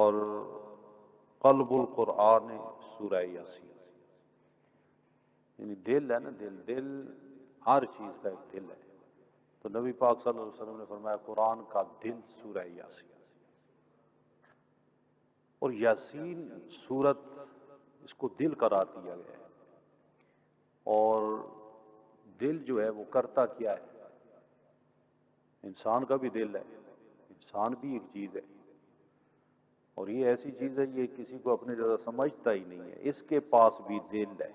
اور قلب القرآن سورہ یاسین، یعنی دل ہے نا، دل ہر چیز کا ایک دل ہے. تو نبی پاک صلی اللہ علیہ وسلم نے فرمایا قرآن کا دل سورہ یاسین. اور یاسین سورت اس کو دل قرار دیا گیا ہے. اور دل جو ہے وہ کرتا کیا ہے؟ انسان کا بھی دل ہے، انسان بھی ایک چیز ہے، اور یہ ایسی چیز ہے یہ کسی کو اپنے جگہ سمجھتا ہی نہیں ہے، اس کے پاس بھی دل ہے.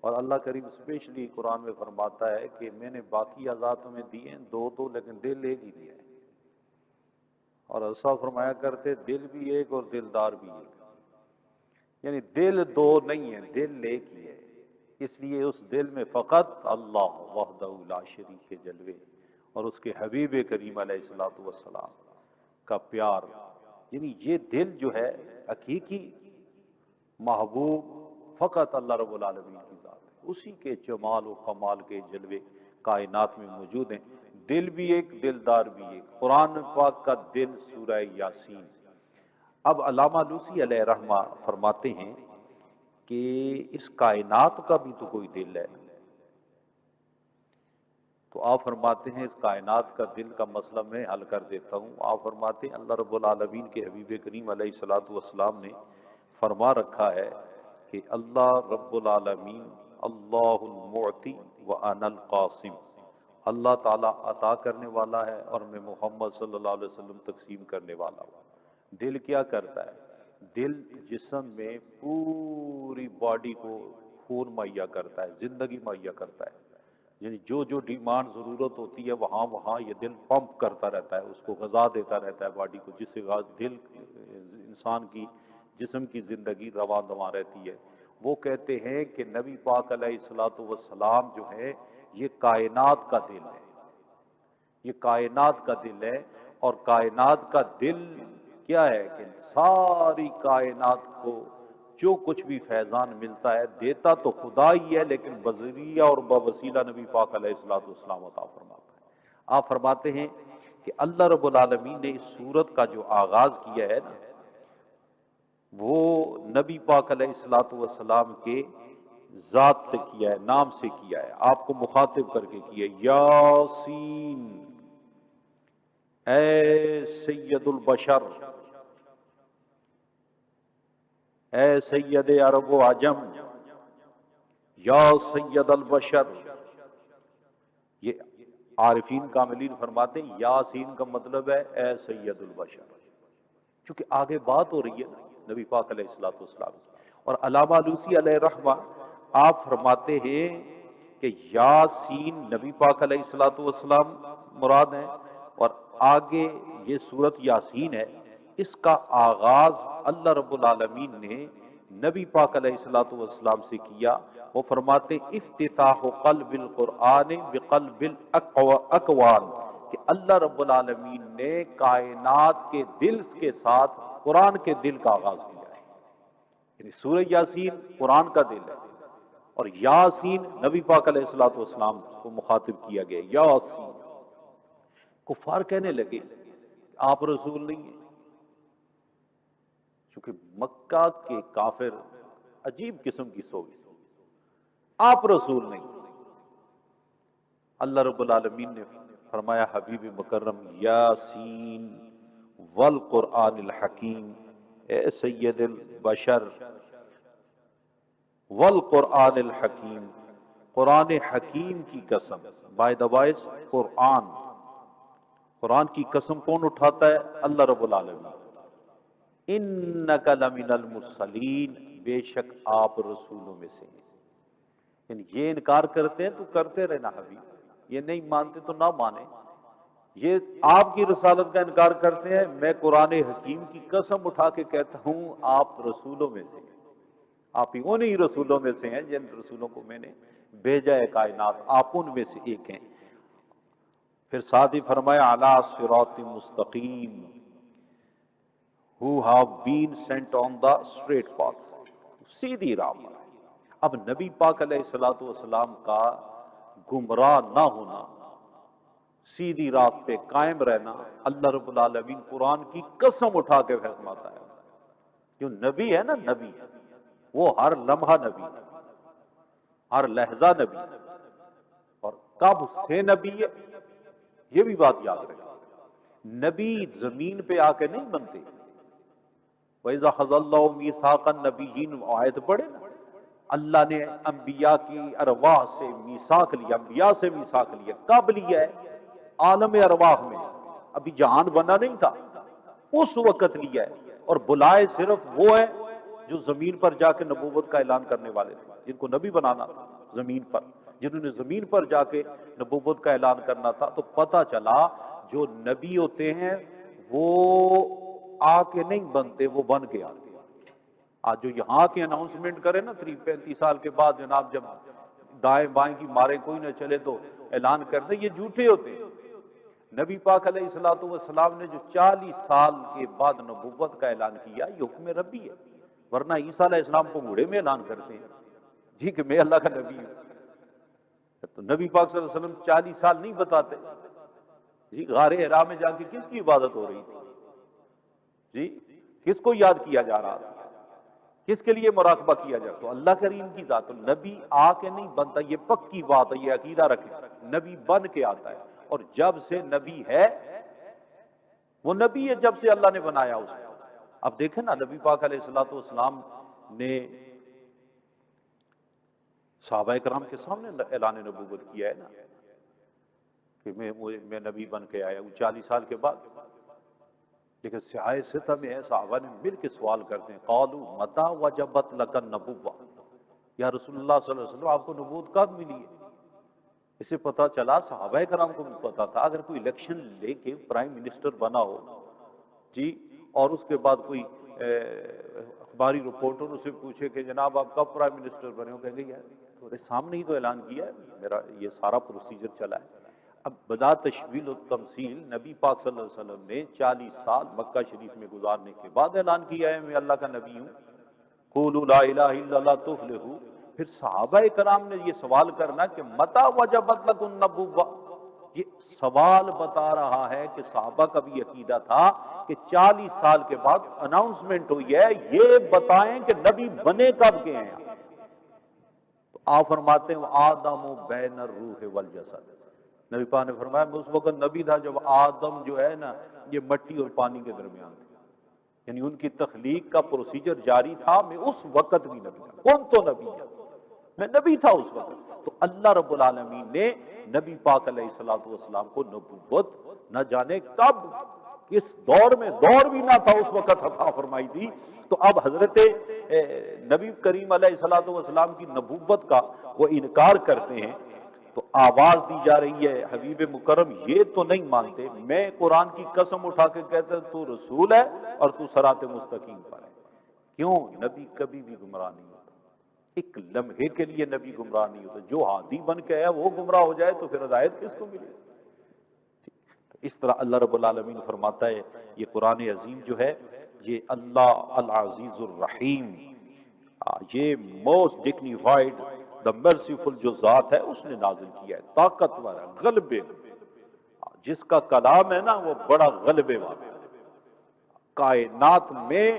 اور اللہ کریم اسپیشلی قرآن میں فرماتا ہے کہ میں نے باقی اعضاء تمہیں دیے ہیں دو تو، لیکن دل ایک ہی دیا ہے. اور ایسا فرمایا کرتے دل بھی ایک اور دلدار بھی ایک، یعنی دل دو نہیں ہے، دل ایک ہی ہے. اس لیے اس دل میں فقط اللہ وحدہ لا شریک کے جلوے اور اس کے حبیب کریم علیہ الصلوۃ والسلام کا پیار، یعنی یہ دل جو ہے حقیقی محبوب فقط اللہ رب العالمین کی ذات ہے. اسی کے جمال و کمال کے جلوے کائنات میں موجود ہیں. دل بھی ایک، دلدار بھی ایک. قرآن پاک کا دل سورہ یاسین. اب علامہ لوسی علیہ رحمہ فرماتے ہیں کہ اس کائنات کا بھی تو کوئی دل ہے. تو آپ فرماتے ہیں اس کائنات کا دل کا مسئلہ میں حل کر دیتا ہوں. آپ فرماتے ہیں اللہ رب العالمین کے حبیب کریم علیہ الصلوۃ والسلام نے فرما رکھا ہے کہ اللہ رب العالمین اللہ المعطی وانا القاسم، اللہ تعالیٰ عطا کرنے والا ہے اور میں محمد صلی اللہ علیہ وسلم تقسیم کرنے والا ہوں. دل کیا کرتا ہے؟ دل جسم میں پوری باڈی کو خون مہیا کرتا ہے، زندگی مہیا کرتا ہے. یعنی جو جو ڈیمانڈ ضرورت ہوتی ہے وہاں وہاں یہ دل پمپ کرتا رہتا ہے، اس کو غذا دیتا رہتا ہے باڈی کو، جس سے دل انسان کی جسم کی زندگی رواں دواں رہتی ہے. وہ کہتے ہیں کہ نبی پاک علیہ الصلوۃ والسلام جو ہے یہ کائنات کا دل ہے، یہ کائنات کا دل ہے. اور کائنات کا دل کیا ہے کہ ساری کائنات کو جو کچھ بھی فیضان ملتا ہے دیتا تو خدا ہی ہے، لیکن بذریعہ اور بوسیلہ نبی پاک علیہ الصلوۃ والسلام عطا فرماتا ہے. آپ فرماتے ہیں کہ اللہ رب العالمین نے اس سورت کا جو آغاز کیا ہے نا، وہ نبی پاک علیہ الصلوۃ والسلام کے ذات سے کیا ہے، نام سے کیا ہے، آپ کو مخاطب کر کے کیا ہے. یاسین اے سید البشر، اے سید عرب و عجم، یا سید البشر. یہ عارفین کاملین فرماتے ہیں یاسین کا مطلب ہے اے سید البشر، چونکہ آگے بات ہو رہی ہے نبی پاک علیہ الصلوۃ والسلام. اور علامہ لوسی علیہ رحمہ آپ فرماتے ہیں کہ یاسین نبی پاک علیہ الصلوۃ والسلام مراد ہیں، اور آگے یہ سورت یاسین ہے، اس کا آغاز اللہ رب العالمین نے نبی پاک علیہ الصلوۃ والسلام سے کیا. وہ فرماتے افتتاح قلب القرآن بقلب الاکوان، کہ اللہ رب العالمین نے کائنات کے دل کے ساتھ قرآن کے دل کا آغاز کیا ہے. یعنی سورہ یاسین قرآن کا دل ہے، اور یاسین نبی پاک علیہ الصلوۃ والسلام کو مخاطب کیا گیا. یاسین. کفار کہنے لگے آپ رسول نہیں ہیں، چونکہ مکہ کے کافر عجیب قسم کی سوچ، آپ رسول نہیں. اللہ رب العالمین نے فرمایا حبیب مکرم یاسین والقرآن الحکیم، اے سید البشر والقرآن الحکیم، قرآن حکیم کی قسم. بائی دا وائس قرآن کی قسم کون اٹھاتا ہے؟ اللہ رب العالمین. انک لمن المرسلین، بے شک آپ رسولوں میں سے ہیں. یعنی یہ انکار کرتے ہیں تو کرتے رہنا حبیب، یہ نہیں مانتے تو نہ مانے. یہ آپ کی رسالت کا انکار کرتے ہیں، میں قرآن حکیم کی قسم اٹھا کے کہتا ہوں آپ رسولوں میں سے ہیں. آپ ہی انہی رسولوں میں سے ہیں جن رسولوں کو میں نے بھیجا ہے کائنات، آپ ان میں سے ایک ہیں. پھر ساتھ ہی فرمایا علی صراط مستقیم، who have been sent on the straight path، سیدھی راہ پر. اب نبی پاک علیہ الصلوۃ والسلام کا گمراہ نہ ہونا، سیدھی راہ پہ قائم رہنا، اللہ رب العالمین قرآن کی قسم اٹھا کے فرماتا ہے جو نبی ہے نا نبی، وہ ہر لمحہ نبی، ہر لہجہ نبی، اور کب سے نبی ہے یہ بھی بات یاد رکھیں۔ نبی زمین پہ آ کے نہیں بنتے۔ وَإِذَا خَذَ اللَّهُ مِيثَاقَ النَّبِيِّينَ آیت پڑھے نا، اللہ نے انبیاء کی ارواح سے میثاق لیا، انبیاء سے میثاق لیا۔ کب لیا ہے؟ عالم ارواح میں، ابھی جہان بنا نہیں تھا، اس وقت لیا ہے۔ اور بلائے صرف وہ ہے جو زمین پر جا کے نبوت کا اعلان کرنے والے تھے، جن کو نبی بنانا تھا زمین پر، جنہوں نے زمین پر جا کے نبوت کا اعلان کرنا تھا۔ تو پتہ چلا جو نبی ہوتے ہیں وہ آ کے نہیں بنتے، وہ بن کے آتے ہیں۔ آج جو یہاں کے اناؤنسمنٹ کرے نا 35 سال کے بعد، جناب جب دائیں بائیں کی مارے کوئی نہ چلے تو اعلان کر دے، یہ جھوٹے ہوتے ہیں۔ نبی پاک علیہ الصلوۃ والسلام نے جو 40 سال کے بعد نبوت کا اعلان کیا، یہ حکم ربی ہے، ورنہ عیسیٰ علیہ السلام کو بوڑھے میں اعلان کرتے ہیں جی کہ میں اللہ کا نبی ہوں۔ تو نبی پاک صلی اللہ علیہ وسلم 40 سال نہیں بتاتے جی غار حرا میں جا کے کس کی عبادت ہو رہی تھی جی، کس کو یاد کیا جا رہا تھا، کس کے لیے مراقبہ کیا جائے؟ تو اللہ کریم کی ذات۔ نبی آ کے نہیں بنتا، یہ پکی بات ہے، یہ عقیدہ رکھیں۔ نبی بن کے آتا ہے، اور جب سے نبی ہے وہ نبی ہے جب سے اللہ نے بنایا اس کو۔ اب دیکھیں نا، نبی پاک علیہ الصلوۃ والسلام نے صحابہ کرام کے سامنے اعلان نبوت کیا ہے نا کہ میں نبی بن کے آیا ہوں 40 سال کے بعد۔ لیکن سیاہ ستہ میں ہے، صحابہ نے مل کے سوال کرتے ہیں، قالوا متی وجبت لک النبوہ، یا رسول اللہ صلی اللہ علیہ وسلم آپ کو نبوت کب ملی ہے؟ اسے پتا چلا، صحابہ کرام کو بھی پتا تھا، اگر کوئی الیکشن لے کے پرائم منسٹر بنا ہو جی، اور اس کے بعد کوئی اخباری رپورٹر اسے پوچھے کہ جناب آپ کب پرائم منسٹر بنے ہو، کہیں گے یار تمہارے سامنے ہی تو اعلان کیا ہے، میرا یہ سارا پروسیجر چلا ہے۔ اب بلا تشویل و تمثیل نبی پاک صلی اللہ علیہ وسلم نے 40 سال مکہ شریف میں گزارنے کے بعد اعلان کیا ہے میں اللہ کا نبی ہوں، قولوا لا الہ الا اللہ تفلحوا۔ پھر صحابہ کرام نے یہ سوال کرنا کہ متی وجبت لکم النبوہ، یہ سوال بتا رہا ہے کہ صحابہ کا بھی عقیدہ تھا کہ 40 سال کے بعد اناؤنسمنٹ ہوئی ہے، یہ بتائیں کہ نبی بنے کب کے ہیں۔ تو آپ فرماتے ہیں آدم بین الروح والجسد، نبی پاک نے فرمایا میں اس وقت نبی تھا جب آدم جو ہے نا یہ مٹی اور پانی کے درمیان تھے، یعنی ان کی تخلیق کا پروسیجر جاری تھا، میں اس وقت بھی نبی تھا۔ کون تو نبی ہے؟ میں نبی تھا اس وقت۔ تو اللہ رب العالمین نے نبی پاک علیہ الصلوۃ والسلام کو نبوت نہ جانے کب کس دور میں، دور بھی نہ تھا اس وقت، عطا فرمائی تھی۔ تو اب حضرت نبی کریم علیہ الصلوۃ والسلام کی نبوت کا وہ انکار کرتے ہیں، تو آواز دی جا رہی ہے حبیب مکرم یہ تو نہیں مانتے، میں قرآن کی قسم اٹھا کے کہتا ہوں تو رسول ہے اور تو صراط مستقیم پر ہے۔ کیوں؟ نبی کبھی بھی گمراہ نہیں ہوتا، ایک لمحے کے لیے نبی گمراہ نہیں ہوتا، جو ہادی بن کے ہے وہ گمراہ ہو جائے تو پھر ہدایت کس کو ملے؟ اس طرح اللہ رب العالمین فرماتا ہے یہ قرآن عظیم جو ہے یہ اللہ العزیز الرحیم، یہ موسٹ ڈگنیفائڈ دا مرسیفل جو ذات ہے اس نے نازل کیا ہے، طاقتور ہے، غلبے، جس کا کلام ہے نا وہ بڑا غلبے والا ہے۔ کائنات میں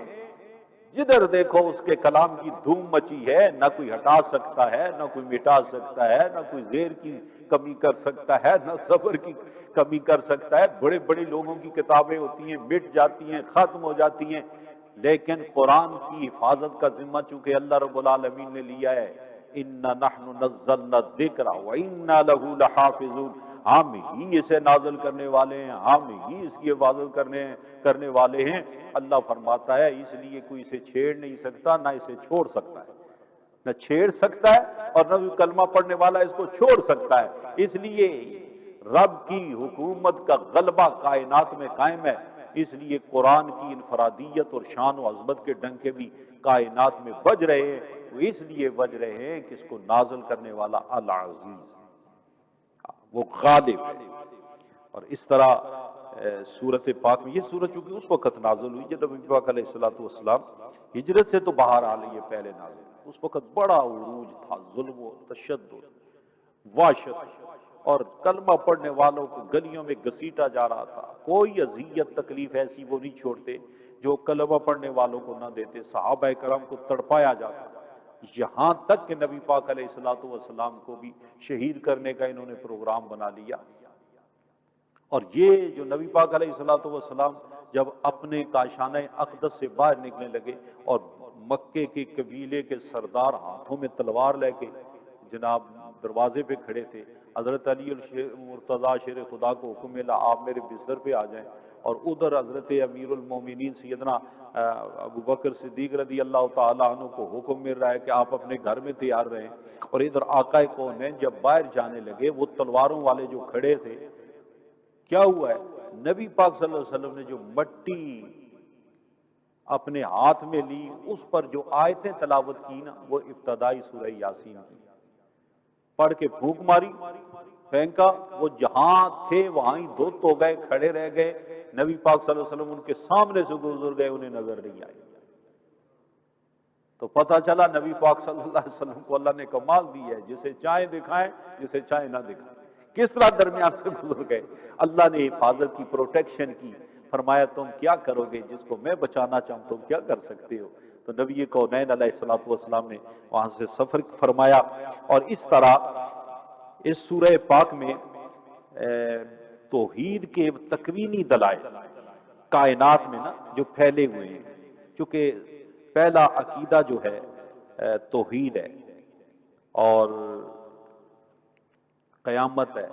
جدھر دیکھو اس کے کلام کی دھوم مچی ہے، نہ کوئی ہٹا سکتا ہے، نہ کوئی مٹا سکتا ہے، نہ کوئی زیر کی کمی کر سکتا ہے، نہ صبر کی کمی کر سکتا ہے۔ بڑے بڑے لوگوں کی کتابیں ہوتی ہیں، مٹ جاتی ہیں، ختم ہو جاتی ہیں، لیکن قرآن کی حفاظت کا ذمہ چونکہ اللہ رب العالمین نے لیا ہے، اِنَّا نَحْنُ نَزَّلْنَا الذِّكْرَ وَإِنَّا لَهُ لَحَافِظُونَ، ہم ہی اسے نازل کرنے والے ہیں، ہم ہی اس کی حفاظت کرنے والے ہیں۔ اللہ فرماتا ہے اس لیے کوئی اسے چھیڑ نہیں سکتا، نہ اسے چھوڑ سکتا ہے، نہ چھیڑ سکتا ہے اور نہ کلمہ پڑھنے والا اس کو چھوڑ سکتا ہے۔ اس لیے رب کی حکومت کا غلبہ کائنات میں قائم ہے، اس لیے قرآن کی انفرادیت اور شان و عظمت کے ڈنکے بھی کائنات میں بج رہے ہیں، وہ اس لیے بج رہے ہیں کہ اس کو نازل کرنے والا العزیز، وہ غالب ہے۔ اور اس طرح سورت پاک میں یہ سورت چونکہ اس وقت نازل ہوئی جب نبی پاک علیہ الصلوۃ والسلام ہجرت سے تو باہر آ رہی ہے، پہلے نازل اس وقت بڑا عروج تھا، ظلم و تشدد، وحشت، اور کلمہ پڑھنے والوں کو گلیوں میں گھسیٹا جا رہا تھا، کوئی اذیت تکلیف ایسی وہ نہیں چھوڑتے جو کلمہ پڑھنے والوں کو نہ دیتے، صحابہ کرام کو تڑپایا جاتا، یہاں تک کہ نبی پاک علیہ الصلوۃ والسلام کو بھی شہید کرنے کا انہوں نے پروگرام بنا لیا۔ اور یہ جو نبی پاک علیہ الصلوۃ والسلام جب اپنے کاشانہ اقدس سے باہر نکلنے لگے اور مکے کے قبیلے کے سردار ہاتھوں میں تلوار لے کے جناب دروازے پہ کھڑے تھے، حضرت علی مرتضیٰ شیر خدا کو حکم ملا آپ میرے بستر پہ آ جائیں، اور ادھر حضرت امیر المومنین سیدنا ابو بکر صدیق رضی اللہ تعالیٰ عنہ کو حکم مل رہا ہے کہ آپ اپنے گھر میں تیار رہیں، اور ادھر آقا کون ہے جب باہر جانے لگے وہ تلواروں والے جو کھڑے تھے، کیا ہوا ہے؟ نبی پاک صلی اللہ علیہ وسلم نے جو مٹی اپنے ہاتھ میں لی، اس پر جو آیتیں تلاوت کی نا، وہ ابتدائی سورہ یاسین کی، پڑھ کے پھونک ماری، پھینکا، وہ جہاں تھے وہاں ہی دھت ہو گئے، کھڑے رہ گئے، نبی پاک صلی اللہ علیہ وسلم ان کے سامنے سے گزر گئے، انہیں نظر نہیں آئی۔ تو پتہ چلا نبی پاک صلی اللہ علیہ وسلم کو اللہ نے کمال دی ہے، جسے چاہے دکھائیں جسے چاہے نہ دکھائیں، کس طرح درمیان سے گزر گئے۔ اللہ نے حفاظت کی، پروٹیکشن کی، فرمایا تم کیا کرو گے، جس کو میں بچانا چاہوں تم کیا کر سکتے ہو۔ تو نبی کونین علیہ الصلوۃ والسلام نے وہاں سے سفر فرمایا، اور اس طرح اس سورہ پاک میں توحید کے تکوینی دلائل کائنات میں نا جو پھیلے ہوئے ہیں، چونکہ پہلا عقیدہ جو ہے توحید ہے، اور قیامت ہے،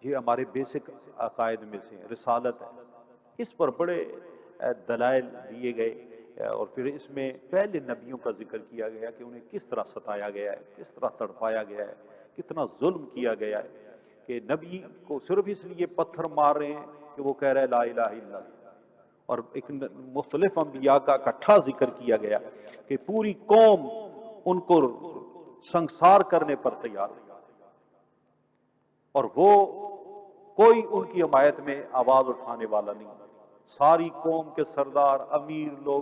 یہ ہمارے بیسک عقائد میں سے رسالت ہے، اس پر بڑے دلائل دیے گئے، اور پھر اس میں پہلے نبیوں کا ذکر کیا گیا کہ انہیں کس طرح ستایا گیا ہے، کس طرح تڑپایا گیا ہے، کتنا ظلم کیا گیا ہے، کہ نبی کو صرف اس لیے پتھر مار رہے ہیں کہ وہ کہہ رہے لا الہ الا اللہ، اور ایک مختلف انبیاء کا اکٹھا ذکر کیا گیا کہ پوری قوم ان کو سنسار کرنے پر تیار ہے، اور وہ کوئی ان کی حمایت میں آواز اٹھانے والا نہیں، ساری قوم کے سردار امیر لوگ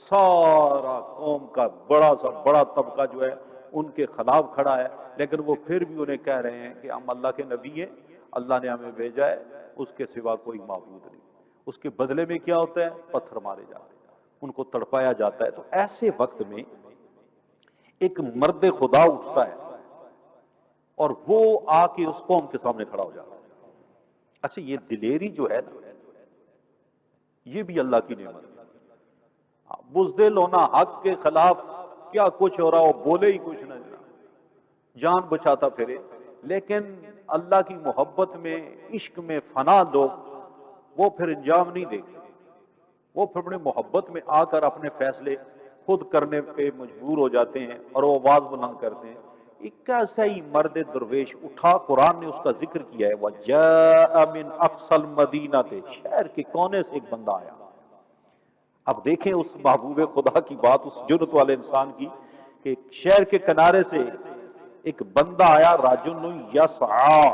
سارا قوم کا بڑا طبقہ جو ہے ان کے خلاف کھڑا ہے، لیکن وہ پھر بھی انہیں کہہ رہے ہیں کہ ہم اللہ کے نبی ہیں، اللہ نے ہمیں بھیجا ہے، اس کے سوا کوئی معبود نہیں۔ اس کے بدلے میں کیا ہوتا ہے؟ پتھر مارے جاتے ہیں، ان کو تڑپایا جاتا ہے۔ تو ایسے وقت میں ایک مرد خدا اٹھتا ہے اور وہ آ کے اس قوم کے سامنے کھڑا ہو جاتا ہے۔ اچھا، یہ دلیری جو ہے نا، یہ بھی اللہ کی نعمت ہے۔ بزدل ہونا، حق کے خلاف کیا کچھ ہو رہا ہو، بولے ہی کچھ نہ، جان بچاتا پھرے، لیکن اللہ کی محبت میں، عشق میں فنا لوگ وہ پھر انجام نہیں دیکھتے، وہ پھر اپنے محبت میں آ کر اپنے فیصلے خود کرنے پہ مجبور ہو جاتے ہیں، اور وہ آواز بلند کرتے ہیں۔ ایک ایسا ہی مرد درویش اٹھا، قرآن نے اس کا ذکر کیا ہے، وَجَاءَ مِنْ أَقْصَى الْمَدِينَةِ، شہر کے کونے سے ایک بندہ آیا۔ اب دیکھیں اس محبوب خدا کی بات، اس جرت والے انسان کی، کہ شہر کے کنارے سے ایک بندہ آیا، راجل یسعا،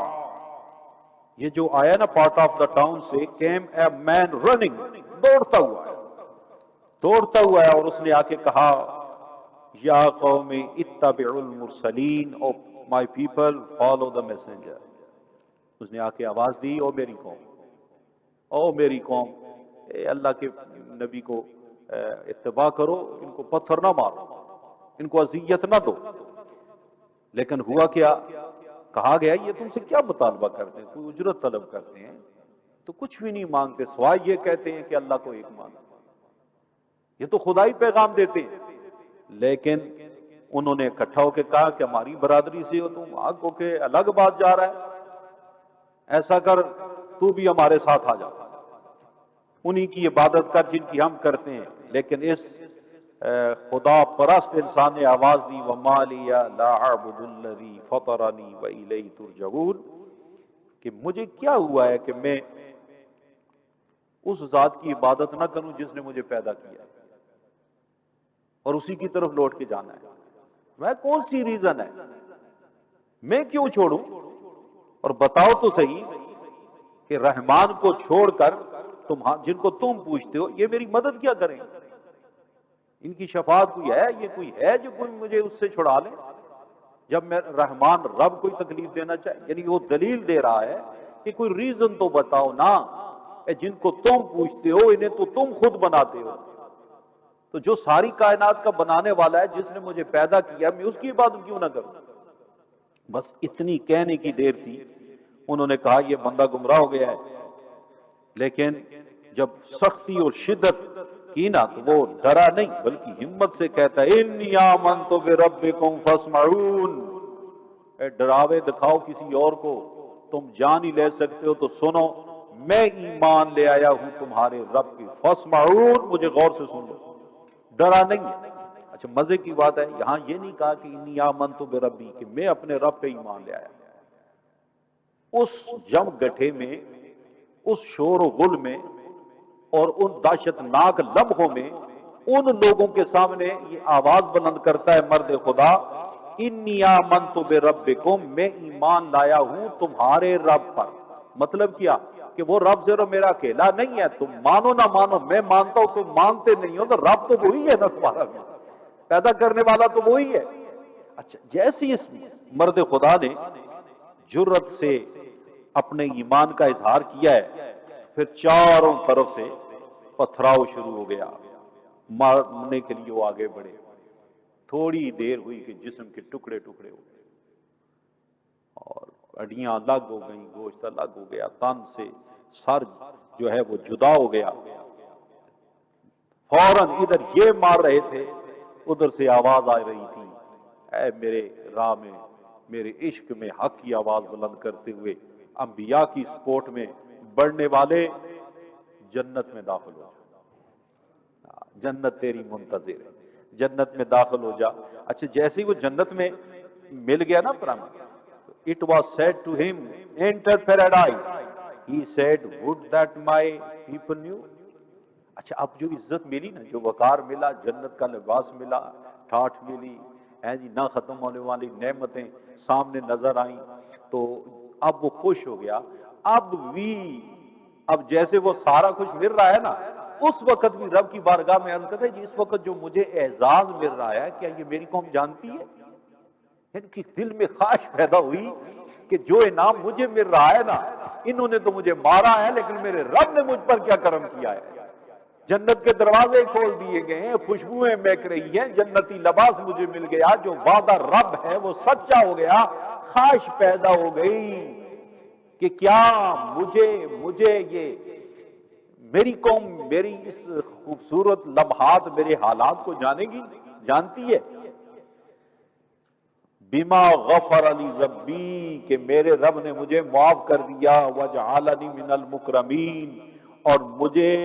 یہ جو آیا نا پارٹ آف دا ٹاؤن سے، کیم اے مین رننگ، دوڑتا ہوا ہے، اور اس نے آ کے کہا یا قوم اتبعوا المرسلین، O my people follow the messenger. اس نے آ کے آواز دی، او میری قوم، اے اللہ کے نبی کو اتباع کرو، ان کو پتھر نہ مارو، ان کو اذیت نہ دو۔ لیکن ہوا کیا؟ کہا گیا یہ تم سے کیا مطالبہ کرتے ہیں؟ کوئی اجرت طلب کرتے ہیں؟ تو کچھ بھی نہیں مانگتے، سوائے یہ کہتے ہیں کہ اللہ کو ایک مانو۔ یہ تو خدائی پیغام دیتے ہیں، لیکن انہوں نے اکٹھا ہو کے کہا کہ ہماری برادری سے ہو تم، آگو کے الگ بات جا رہا ہے، ایسا کر تو بھی ہمارے ساتھ آ جا، انہی کی عبادت کر جن کی ہم کرتے ہیں۔ لیکن اس خدا پرست انسان نے آواز دی، وَمَا لِيَ لَا أَعْبُدُ الَّذِي فَطَرَنِي وَإِلَيْهِ تُرْجَعُونَ، کہ مجھے کیا ہوا ہے کہ میں اس ذات کی عبادت نہ کروں جس نے مجھے پیدا کیا اور اسی کی طرف لوٹ کے جانا ہے؟ میں کون سی ریزن ہے، میں کیوں چھوڑوں؟ اور بتاؤ تو صحیح کہ رحمان کو چھوڑ کر جن کو تم پوچھتے ہو یہ میری مدد کیا کریں؟ ان کی شفاعت کوئی ہے؟ یہ کوئی ہے جو کوئی مجھے اس سے چھڑا لے؟ جب میں رحمان رب کوئی تکلیف دینا چاہے، یعنی وہ دلیل دے رہا ہے کہ کوئی ریزن تو بتاؤ نا، جن کو تم پوچھتے ہو انہیں تو تم خود بناتے ہو. تو جو ساری کائنات کا بنانے والا ہے، جس نے مجھے پیدا کیا، میں اس کی عبادت کیوں نہ کروں؟ بس اتنی کہنے کی دیر تھی. انہوں نے کہا یہ بندہ گمراہ ہو گیا ہے. لیکن جب سختی اور شدت کی نا تو وہ ڈرا نہیں بلکہ ہمت سے کہتا ہے انی آمنت بربکم فاسمعون. اے ڈراوے دکھاؤ کسی اور کو، تم جان ہی لے سکتے ہو تو سنو، میں ایمان لے آیا ہوں تمہارے رب کی. فاسمعون، مجھے غور سے سن لو. ڈرا نہیں ہے. اچھا مزے کی بات ہے، یہاں یہ نہیں کہا کہ انی آمنت بربی، کہ میں اپنے رب پہ ایمان لے آیا. اس جم گٹھے میں، اس شور و غل میں اور ان دہشت ناک لمحوں میں ان لوگوں کے سامنے یہ آواز بلند کرتا ہے مرد خدا، انی آمنت بربکم، میں ایمان لایا ہوں تمہارے رب پر. مطلب کیا کہ وہ رب صرف میرا اکیلا نہیں ہے، تم مانو نہ مانو میں مانتا ہوں، تم مانتے نہیں ہو تو رب تو وہی ہے نا تمہارا، پیدا کرنے والا تو وہی ہے. اچھا جیسی اس مرد خدا نے جرت سے اپنے ایمان کا اظہار کیا ہے، پھر چاروں طرف سے پتھراؤ شروع ہو گیا. مارنے کے لیے وہ آگے بڑھے. تھوڑی دیر ہوئی کہ جسم کے ٹکڑے ٹکڑے ہو گئے اور ہڈیاں الگ ہو گئیں، گوشت الگ ہو گیا، تن سے سر جو ہے وہ جدا ہو گیا. فوراً ادھر یہ مار رہے تھے، ادھر سے آواز آ رہی تھی، اے میرے راہ میں، میرے عشق میں حق کی آواز بلند کرتے ہوئے انبیاء کی سپورٹ میں بڑھنے والے، جنت میں داخل ہو جا، جنت تیری منتظر ہے، جنت میں داخل ہو جا. اچھا جیسے ہی وہ جنت میں مل گیا نا پرانا، it was said to him enter paradise, he said would that my people knew. اچھا اب جو عزت ملی نا، جو وقار ملا، جنت کا لباس ملا، ٹھاٹھ ملی ہے جی، نہ ختم ہونے والی نعمتیں سامنے نظر آئیں، تو اب وہ خوش ہو گیا. اب جیسے وہ سارا کچھ مل رہا ہے نا، اس وقت بھی رب کی بارگاہ میں عرض کرتا ہے جی اس وقت جو مجھے اعزاز مل رہا ہے، کیا یہ میری قوم جانتی ہے؟ ان کی دل میں خواہش پیدا ہوئی کہ جو انعام مجھے مل رہا ہے نا، انہوں نے تو مجھے مارا ہے لیکن میرے رب نے مجھ پر کیا کرم کیا ہے. جنت کے دروازے کھول دیے گئے ہیں، خوشبوئیں مہک رہی ہیں، جنتی لباس مجھے مل گیا، جو وعدہ رب ہے وہ سچا ہو گیا. خواہش پیدا ہو گئی کہ کیا مجھے یہ میری قوم میری اس خوبصورت لمحات، میرے حالات کو جانے گی، جانتی ہے. بما غفر علی ربی، کہ میرے رب نے مجھے معاف کر دیا، وجعلنی من المکرمین، اور مجھے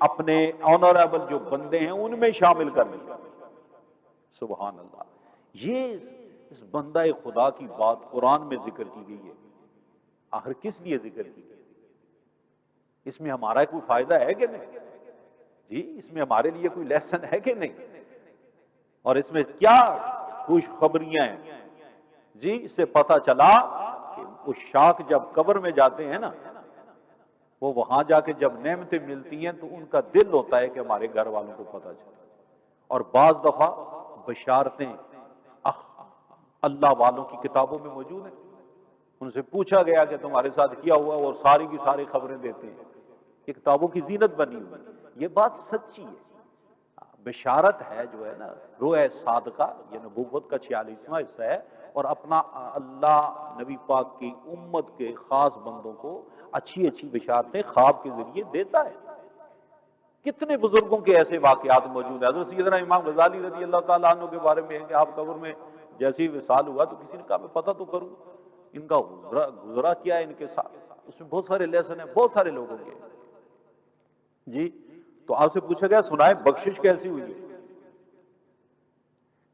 اپنے آنریبل جو بندے ہیں ان میں شامل کر لیا. سبحان اللہ. یہ اس بندہ خدا کی بات قرآن میں ذکر کی گئی ہے. آخر کس لیے ذکر کی گئی؟ اس میں ہمارا کوئی فائدہ ہے کہ نہیں؟ جی اس میں ہمارے لیے کوئی لیسن ہے کہ نہیں؟ اور اس میں کیا خوشخبریاں ہیں؟ جی اس سے پتہ چلا کہ وہ شاک جب قبر میں جاتے ہیں نا، وہ وہاں جا کے جب نعمتیں ملتی ہیں تو ان کا دل ہوتا ہے کہ ہمارے گھر والوں کو پتہ چلا. اور بعض دفعہ بشارتیں اللہ والوں کی کتابوں میں موجود ہیں. ان سے پوچھا گیا کہ تمہارے ساتھ کیا ہوا، اور ساری کی ساری خبریں دیتے ہیں. یہ کتابوں کی زینت بنی ہوئی. یہ بات سچی ہے. بشارت ہے جو ہے نا، روح صادقہ، یہ نبوت کا 46واں حصہ ہے، اور اپنا اللہ نبی پاک کی امت کے خاص بندوں کو اچھی اچھی بشارتیں خواب کے ذریعے دیتا ہے. کتنے بزرگوں کے ایسے واقعات موجود ہیں. حضرت سیدنا امام غزالی رضی اللہ تعالیٰ عنہ کے بارے میں ہے کہ آپ قبر میں جیسے ہی وصال ہوا تو کسی نے کہا میں پتہ تو کروں ان کا گزرا کیا ہے ان کے ساتھ. اس میں بہت سارے لیسن ہیں بہت سارے لوگوں کے. جی تو آپ سے پوچھا گیا سنائے بخشش کیسی ہوئی ہے؟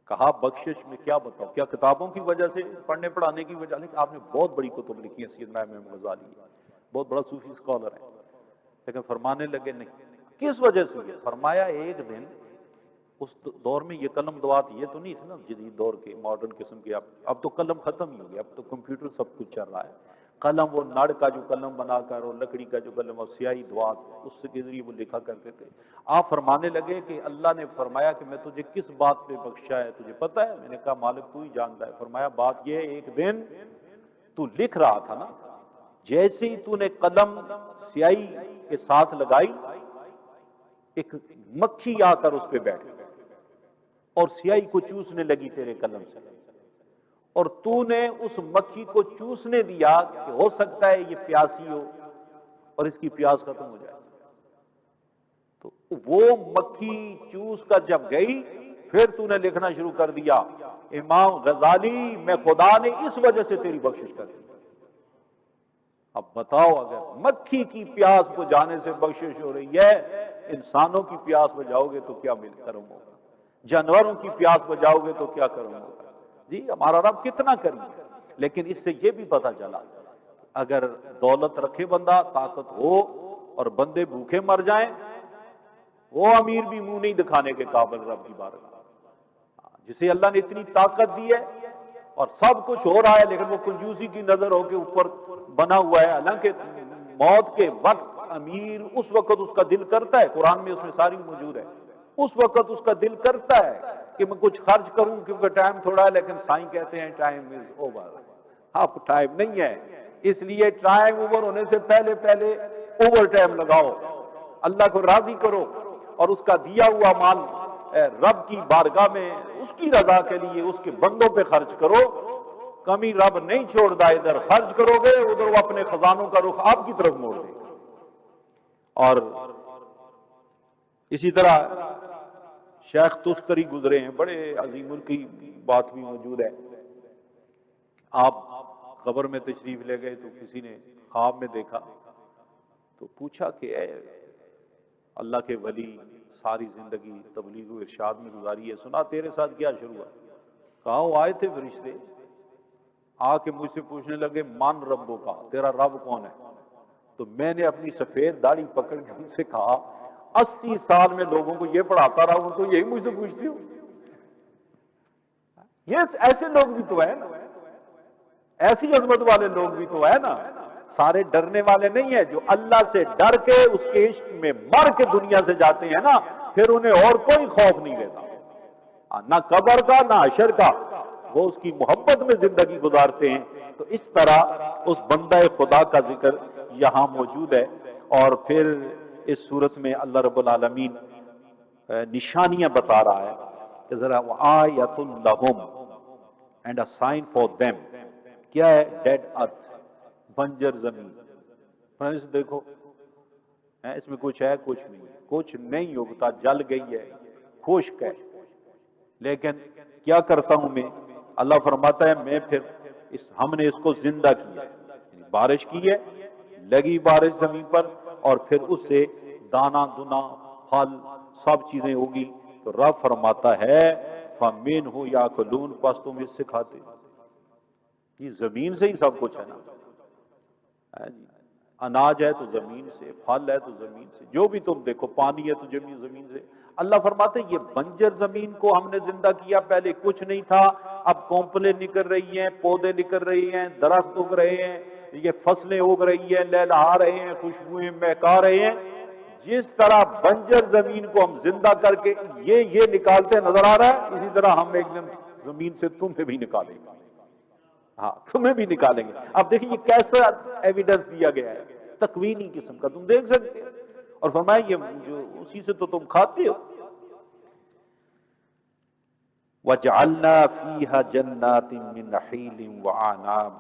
کہا بخشش میں کیا بتاؤ، کیا کتابوں کی وجہ سے، پڑھنے پڑھانے کی وجہ سے؟ آپ نے بہت بڑی کتب لکھی ہیں سیدنا امام غزالی، بہت بڑا صوفی اسکالر ہے. لیکن فرمانے لگے نہیں. کس وجہ سے؟ فرمایا ایک دن اس دور میں یہ قلم دوات یہ تو نہیں تھا نا جدید دور کے ماڈرن قسم کے. اب تو قلم ختم ہی ہو گیا، اب تو کمپیوٹر سب کچھ چل رہا ہے. قلم وہ نڑ کا جو قلم بنا کر اور لکڑی کا جو قلم اور سیاہی دوات اس کے ذریعے وہ لکھا کرتے تھے. آپ فرمانے لگے کہ اللہ نے فرمایا کہ میں تجھے کس بات پہ بخشا ہے تجھے پتہ ہے؟ میں نے کہا مالک تو ہی جانتا ہے. فرمایا بات یہ ہے ایک دن تو لکھ رہا تھا نا، جیسے ہی تو نے قلم سیاہی کے ساتھ لگائی، ایک مکھی آ کر اس پہ بیٹھ گئی اور سیاہی کو چوسنے لگی تیرے قلم سے، اور تو نے اس مکھی کو چوسنے دیا کہ ہو سکتا ہے یہ پیاسی ہو اور اس کی پیاس ختم ہو جائے. تو وہ مکھی چوس کر جب گئی پھر تو نے لکھنا شروع کر دیا، امام غزالی میں خدا نے اس وجہ سے تیری بخشش کر دی. اب بتاؤ اگر مکھی کی پیاس بجھانے سے بخشش ہو رہی ہے، انسانوں کی پیاس بجھاؤ گے تو کیا کرم ہوگا، جانوروں کی پیاس بجھاؤ گے تو کیا کرم ہوگا. جی ہمارا رب کتنا کریم ہے. لیکن اس سے یہ بھی پتہ چلا اگر دولت رکھے بندہ، طاقت ہو اور بندے بھوکے مر جائیں، وہ امیر بھی منہ نہیں دکھانے کے قابل رب کی بارگاہ. جسے اللہ نے اتنی طاقت دی ہے اور سب کچھ ہو رہا ہے لیکن وہ کنجوسی کی نظر ہو کے اوپر بنا ہوا ہے. حالانکہ موت کے وقت امیر اس وقت اس کا دل کرتا ہے، قرآن میں اس میں ساری موجود ہے، اس وقت اس کا دل کرتا ہے کہ میں کچھ خرچ کروں کیونکہ ٹائم تھوڑا ہے، لیکن سائیں کہتے ہیں ٹائم از اوور. اب ٹائم نہیں ہے، اس لیے ٹائم اوور ہونے سے پہلے پہلے اوور ٹائم لگاؤ، اللہ کو راضی کرو اور اس کا دیا ہوا مال رب کی بارگاہ میں اس کی رضا کے لیے اس کے بندوں پہ خرچ کرو. کمی رب نہیں چھوڑتا، ادھر خرچ کرو گے ادھر وہ اپنے خزانوں کا رخ آپ کی طرف موڑ دے گا. اور اسی طرح شیخ تستری گزرے ہیں، بڑے عظیم کی بات بھی موجود ہے. آپ قبر میں تشریف لے گئے تو کسی نے خواب میں دیکھا تو پوچھا کہ اے اللہ کے ولی، ساری زندگی تبلیغ و ارشاد میں گزاری ہے، سنا تیرے ساتھ کیا شروع ہوا؟ کہا وہ آئے تھے فرشتے آ کے مجھ سے پوچھنے لگے من ربو کا، تیرا رب کون ہے؟ تو میں نے اپنی سفید داڑھی پکڑ کے ان سے کہا 80 سال میں لوگوں کو یہ پڑھاتا رہا ہوں تو یہی مجھ سے پوچھتی ہوں. یہ ایسے لوگ بھی تو ہیں نا، ایسی عظمت والے لوگ بھی تو ہیں نا. سارے ڈرنے والے نہیں ہیں، جو اللہ سے ڈر کے اس کے عشق میں مر کے دنیا سے جاتے ہیں نا، پھر انہیں اور کوئی خوف نہیں رہتا، نہ قبر کا نہ حشر کا. وہ اس کی محبت میں زندگی گزارتے ہیں. تو اس طرح اس بندہ خدا کا ذکر یہاں موجود ہے. اور پھر اس صورت میں اللہ رب العالمین نشانیاں بتا رہا ہے کہ ذرا آیۃ لہم and a sign for them. کیا ہے؟ ڈیڈ ارتھ، بنجر زمین. دیکھو اس میں کچھ ہے کچھ نہیں، کچھ نہیں ہوتا، جل گئی ہے، خشک ہے. لیکن کیا کرتا ہوں میں؟ اللہ فرماتا ہے میں پھر ہم نے اس کو زندہ کیا، بارش کی ہے، لگی بارش زمین پر، اور پھر اس سے دانا دنا پھل سب چیزیں ہوگی. تو رب فرماتا ہے فَمِنْهُ يَأْكُلُونَ، پس تم اس سے کھاتے. یہ زمین سے ہی سب کچھ ہے نا. اناج ہے تو زمین سے، پھل ہے تو زمین سے، جو بھی تم دیکھو، پانی ہے تو زمین سے. اللہ فرماتے ہیں یہ بنجر زمین کو ہم نے زندہ کیا، پہلے کچھ نہیں تھا، اب کونپلیں نکل رہی ہیں، پودے نکل رہی ہیں، درخت اگ رہے ہیں، یہ فصلیں اگ رہی ہیں، لہلہا رہے ہیں، خوشبوئیں مہکا رہے ہیں. جس طرح بنجر زمین کو ہم زندہ کر کے یہ نکالتے نظر آ رہا ہے، اسی طرح ہم ایک دن زمین سے تمہیں بھی نکالیں گے. ہاں تمہیں بھی نکالیں گے. اب دیکھیں یہ کیسا ایویڈنس دیا گیا ہے، تکوینی قسم کا، تم دیکھ سکتے ہیں. اور فرمایا یہ جو اسی سے تو تم کھاتے ہو. وَجَعَلْنَا فِيهَا جَنَّاتٍ مِّن نَخِيلٍ وَأَعْنَابٍ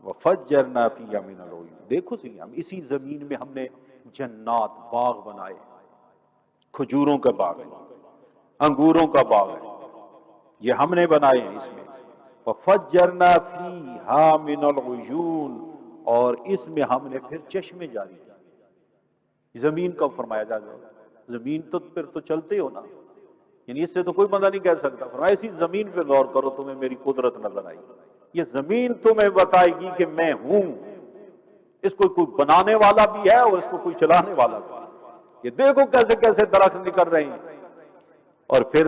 وَفَجَّرْنَا فِيهَا مِنَ الْعُيُونِ. دیکھو سی ہم اسی زمین میں ہم نے جنات، باغ بنائے، کھجوروں کا باغ ہے، انگوروں کا باغ ہے، یہ ہم نے بنائے ہیں. اس میں وَفَجَّرْنَا فِيهَا مِنَ الْعُيُونِ، اور اس میں ہم نے پھر چشمے جاری کیے. زمین کا فرمایا جا رہا ہے، زمین تو پھر تو چلتے ہو نا، یعنی اس سے تو کوئی بندہ نہیں کہہ سکتا. فرمایا اسی زمین پہ غور کرو، تمہیں میری قدرت نظر آئی. یہ زمین تمہیں بتائے گی کہ میں ہوں. اس کو کوئی بنانے والا بھی ہے اور اس کو کوئی چلانے والا بھی ہے. یہ دیکھو کیسے کیسے درخت نکل رہے ہیں. اور پھر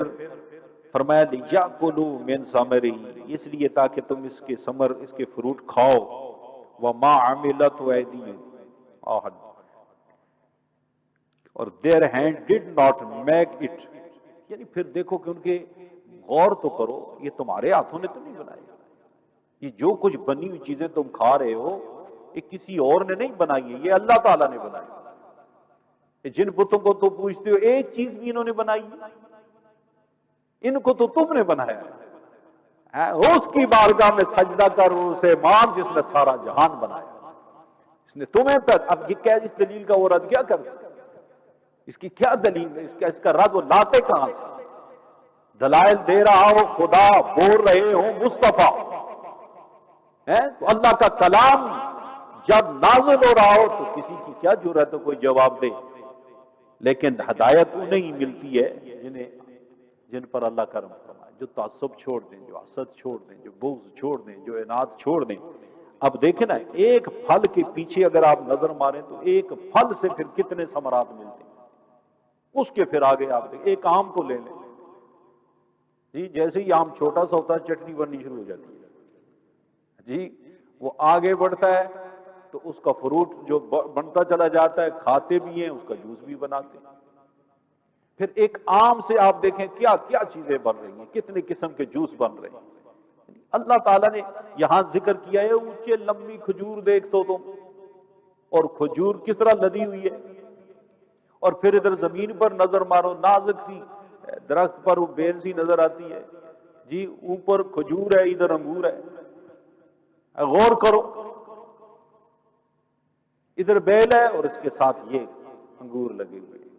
فرمایا لِيَأْكُلُوا مِنْ ثَمَرِهِ، اس لیے تاکہ تم اس کے ثمر، اس کے فروٹ کھاؤ. وَمَا عَمِلَتْهُ أَيْدِيهِمْ، اور their hand did not make it. یعنی پھر دیکھو کہ ان کے غور تو کرو، یہ تمہارے ہاتھوں نے تو نہیں بنائی. یہ جو کچھ بنی ہوئی چیزیں تم کھا رہے ہو یہ کسی اور نے نہیں بنائی ہے، یہ اللہ تعالیٰ نے بنائی. جن بتوں کو تو پوچھتے ہو ایک چیز بھی انہوں نے بنائی، ان کو تو تم نے بنایا ہے، اس کی بارگاہ میں سجدہ کر اسے مان جس نے سارا جہان بنایا، اس نے تمہیں تک. اب یہ کیا اس دلیل کا وہ رد کیا کر، اس کی کیا دلیل ہے، اس کا رد وہ لاتے کہاں سے؟ دلائل دے رہا ہو خدا، بول رہے ہوں مصطفیٰ، تو اللہ کا کلام جب نازل ہو رہا ہو تو کسی کی کیا جرأت ہے کوئی جواب دے. لیکن ہدایت انہیں ملتی ہے جن پر اللہ کرم فرمائے، جو تعصب چھوڑ دیں، جو حسد چھوڑ دیں، جو بغض چھوڑ دیں، جو اناد چھوڑ دیں. اب دیکھیں نا، ایک پھل کے پیچھے اگر آپ نظر ماریں تو ایک پھل سے پھر کتنے ثمرات ملتے ہیں، اس کے پھر آگے آپ دیکھیں. ایک آم کو لے لیں جی، جیسے ہی آم چھوٹا سا ہوتا ہے چٹنی بننی شروع ہو جاتی ہے جی، وہ آگے بڑھتا ہے تو اس کا فروٹ جو بنتا چلا جاتا ہے، کھاتے بھی ہیں، اس کا جوس بھی بناتے ہیں. پھر ایک آم سے آپ دیکھیں کیا کیا چیزیں بن رہی ہیں، کتنے قسم کے جوس بن رہے ہیں. اللہ تعالیٰ نے یہاں ذکر کیا ہے اونچے لمبی کھجور دیکھ تو تم، اور کھجور کس طرح لدی ہوئی ہے. اور پھر ادھر زمین پر نظر مارو، نازک سی درخت پر وہ بیل سی نظر آتی ہے جی، اوپر کھجور ہے ادھر انگور ہے. غور کرو، ادھر بیل ہے اور اس کے ساتھ یہ انگور لگے ہوئے ہیں.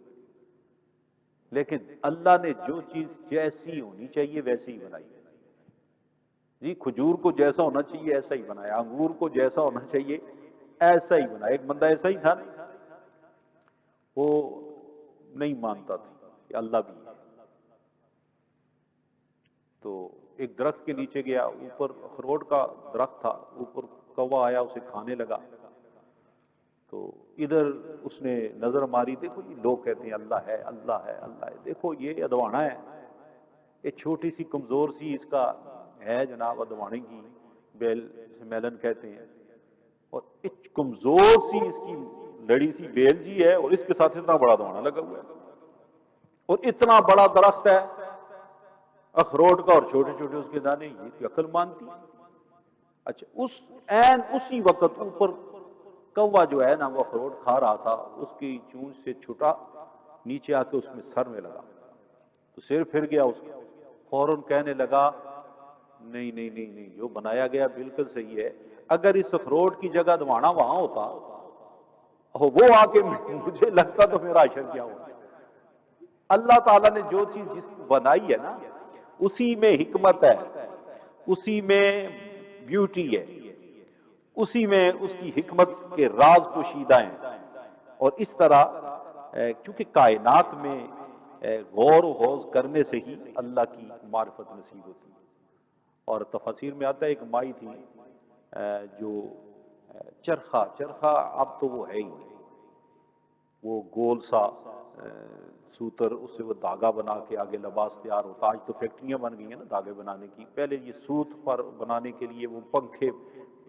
لیکن اللہ نے جو چیز جیسی ہونی چاہیے ویسی ہی بنائی ہے جی. کھجور کو جیسا ہونا چاہیے ایسا ہی بنایا، انگور کو جیسا ہونا چاہیے ایسا ہی بنایا. ایک بندہ ایسا ہی تھا، وہ نہیں مانتا تھا کہ اللہ بھی ہے، تو ایک درخت کے نیچے گیا، اوپر اخروٹ کا درخت تھا، اوپر کوا آیا اسے کھانے لگا. تو ادھر اس نے نظر ماری، دیکھو یہ لوگ کہتے ہیں اللہ ہے اللہ ہے اللہ ہے، دیکھو یہ ادوانا ہے، یہ چھوٹی سی کمزور سی اس کا ہے جناب، ادوانے کی بیل میلن کہتے ہیں، اور اس کمزور سی اس کی لڑی سی بیل جی ہے، اور اس کے ساتھ اتنا بڑا ادوانا لگا ہوا ہے، اور اتنا بڑا درخت ہے اخروٹ کا، اور چھوٹے چھوٹے اس کے دانے. یہ عقل مانتی. اچھا، اسی وقت اوپر کوا جو ہے نا وہ اخروٹ کھا رہا تھا، اس کی چونچ سے چھٹا نیچے آ کے اس میں سر میں لگا، تو سر پھر گیا اس کا. فوراً کہنے لگا نہیں نہیں نہیں نہیں، جو بنایا گیا بالکل صحیح ہے، اگر اس اخروٹ کی جگہ دوانا وہاں ہوتا، وہ آ کے مجھے لگتا تو میرا اشر کیا ہوتا. اللہ تعالیٰ نے جو چیز جس بنائی ہے نا اسی میں حکمت ہے، اسی میں بیوٹی ہے، اسی میں اس کی حکمت کے راز پوشیدہ ہیں. اور اس طرح چونکہ کائنات میں غور و خوض کرنے سے ہی اللہ کی معرفت نصیب ہوتی ہے. اور تفسیر میں آتا ہے ایک مائی تھی جو چرخا اب تو وہ ہے ہی نہیں، وہ گول سا سوتر، اس سے وہ دھاگا بنا کے آگے لباس تیار ہوتا. آج تو فیکٹریاں بن گئی ہیں نا دھاگے بنانے کی، پہلے یہ سوت پر بنانے کے لیے وہ پنکھے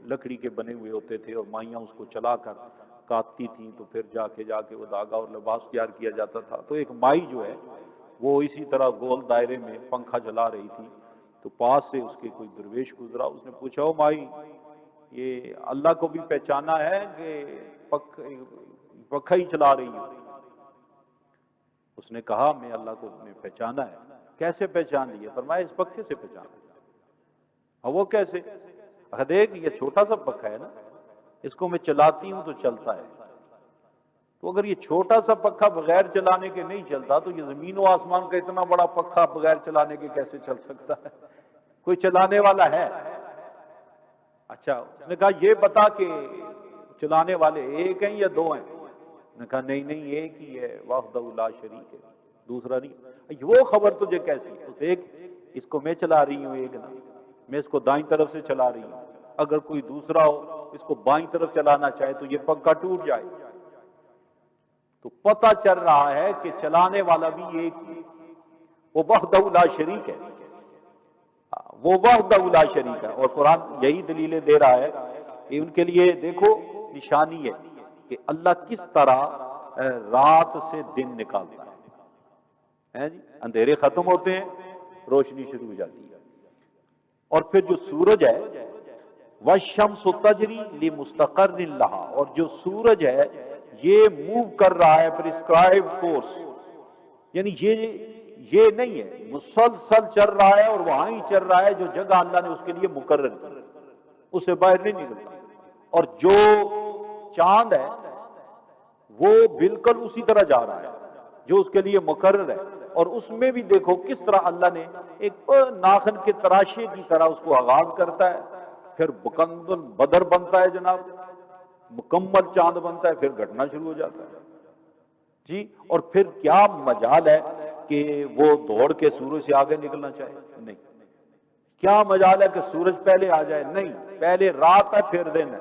لکڑی کے بنے ہوئے ہوتے تھے، اور مائیاں اس کو چلا کر کاٹتی تھیں، تو پھر جا کے وہ دھاگا اور لباس تیار کیا جاتا تھا. تو ایک مائی جو ہے وہ اسی طرح گول دائرے میں پنکھا چلا رہی تھی، تو پاس سے اس کے کوئی درویش گزرا، اس نے پوچھا او مائی، یہ اللہ کو بھی پہچانا ہے کہ پنکھا ہی چلا رہی ہے؟ اس نے کہا میں اللہ کو پہچانا ہے. کیسے پہچان لیا؟ فرمایا اس پنکھے سے پہچانا. وہ کیسے؟ دیکھ یہ چھوٹا سا پنکھا ہے نا، اس کو میں چلاتی ہوں تو چلتا ہے، تو اگر یہ چھوٹا سا پنکھا بغیر چلانے کے نہیں چلتا تو یہ زمین و آسمان کا اتنا بڑا پنکھا بغیر چلانے کے کیسے چل سکتا ہے؟ کوئی چلانے والا ہے؟ اچھا، اس نے کہا یہ بتا کہ چلانے والے ایک ہیں یا دو ہیں؟ اس نے کہا نہیں نہیں ایک ہی ہے، وحدہ لا شریک ہے، دوسرا نہیں. وہ خبر تجھے کیسی؟ ایک اس کو میں چلا رہی ہوں، ایک نا میں اس کو دائیں طرف سے چلا رہی ہوں، اگر کوئی دوسرا ہو اس کو بائیں طرف چلانا چاہے تو یہ پنکھا ٹوٹ جائے. تو پتہ چل رہا ہے کہ چلانے والا بھی ایک ہی، وہ وحدہ لا شریک ہے، وہ وحدہ لا شریک ہے. اور قرآن یہی دلیلیں دے رہا ہے کہ ان کے لیے دیکھو نشانی ہے کہ اللہ کس طرح رات سے دن نکالتا ہے جی، اندھیرے ختم ہوتے ہیں روشنی شروع ہو جاتی ہے. اور پھر جو سورج ہے وَالشَّمْسُ تَجْرِي لِمُسْتَقَرٍّ لَهَا، اور جو سورج ہے یہ موو کر رہا ہے پرسکرائب کورس، یعنی یہ نہیں ہے مسلسل چل رہا ہے اور وہاں ہی چل رہا ہے جو جگہ اللہ نے اس کے لیے مقرر کی، اس سے باہر نہیں نکلتا۔ اور جو چاند ہے وہ بالکل اسی طرح جا رہا ہے جو اس کے لیے مقرر ہے، اور اس میں بھی دیکھو کس طرح اللہ نے ایک ناخن کے تراشے کی طرح اس کو آغاز کرتا ہے، پھر مکمل بدر بنتا ہے جناب، مکمل چاند بنتا ہے، پھر گھٹنا شروع ہو جاتا ہے جی۔ اور پھر کیا مجال ہے کہ وہ دوڑ کے سورج سے آگے نکلنا چاہے؟ نہیں۔ کیا مجال ہے کہ سورج پہلے آ جائے؟ نہیں، پہلے رات ہے پھر دن ہے۔